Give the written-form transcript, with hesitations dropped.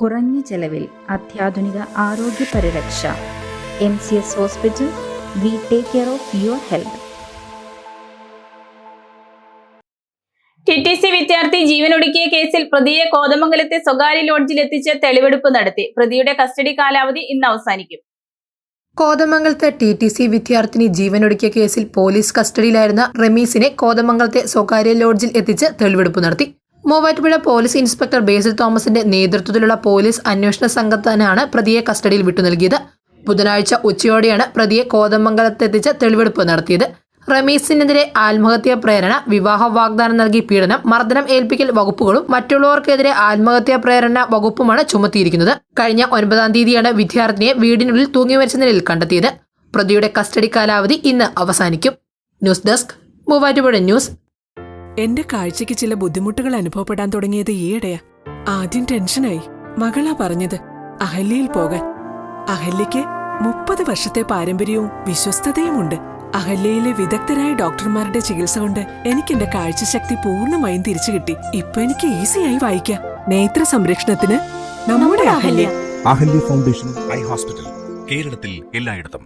കുറഞ്ഞ ചെലവിൽ അത്യാധുനിക ആരോഗ്യ പരിരക്ഷ. MCS hospital. We take care of your health. TTC വിദ്യാർത്ഥി ജീവനൊടുക്കിയ കേസിൽ പ്രതിയെ കോതമംഗലത്തെ സ്വകാര്യ ലോഡ്ജിൽ എത്തിച്ച് തെളിവെടുപ്പ് നടത്തി. പ്രതിയുടെ കസ്റ്റഡി കാലാവധി ഇന്ന് അവസാനിക്കും. കോതമംഗലത്തെ TTC വിദ്യാർത്ഥിനി ജീവനൊടുക്കിയ കേസിൽ പോലീസ് കസ്റ്റഡിയിലായിരുന്ന റമീസിനെ കോതമംഗലത്തെ സ്വകാര്യ ലോഡ്ജിൽ എത്തിച്ച് തെളിവെടുപ്പ് നടത്തി. മൂവാറ്റുപുഴ പോലീസ് ഇൻസ്പെക്ടർ ബേസിൽ തോമസിന്റെ നേതൃത്വത്തിലുള്ള പോലീസ് അന്വേഷണ സംഘത്തിനാണ് പ്രതിയെ കസ്റ്റഡിയിൽ വിട്ടു നൽകിയത്. ബുധനാഴ്ച ഉച്ചയോടെയാണ് പ്രതിയെ കോതമംഗലത്തെത്തിച്ച് തെളിവെടുപ്പ് നടത്തിയത്. റമീസിനെതിരെ ആത്മഹത്യാ പ്രേരണ, വിവാഹ വാഗ്ദാനം നൽകി പീഡനം, മർദ്ദനം ഏൽപ്പിക്കൽ വകുപ്പുകളും മറ്റുള്ളവർക്കെതിരെ ആത്മഹത്യാ പ്രേരണ വകുപ്പുമാണ് ചുമത്തിയിരിക്കുന്നത്. കഴിഞ്ഞ 9-ാം തീയതിയാണ് വിദ്യാർത്ഥിനിയെ വീടിനുള്ളിൽ തൂങ്ങി മരിച്ച നിലയിൽ കണ്ടെത്തിയത്. പ്രതിയുടെ കസ്റ്റഡി കാലാവധി ഇന്ന് അവസാനിക്കും. News desk, Muvattupuzha news. എന്റെ കാഴ്ചയ്ക്ക് ചില ബുദ്ധിമുട്ടുകൾ അനുഭവപ്പെടാൻ തുടങ്ങിയത് ഈയിടെയാ. ആദ്യം ടെൻഷനായി. മകളാ പറഞ്ഞത് അഹല്യയിൽ പോകാൻ. അഹല്യയ്ക്ക് 30 വർഷത്തെ പാരമ്പര്യവും വിശ്വസ്തതയുമുണ്ട്. അഹല്യയിലെ വിദഗ്ധരായ ഡോക്ടർമാരുടെ ചികിത്സ കൊണ്ട് എനിക്ക് എന്റെ കാഴ്ചശക്തി പൂർണ്ണമായും തിരിച്ചു കിട്ടി. ഇപ്പൊ എനിക്ക് ഈസിയായി വായിക്കാം. നേത്ര സംരക്ഷണത്തിന് നമ്മുടെ Ahalya. Ahalya foundation eye hospital, കേരളത്തിൽ എല്ലായിടത്തും.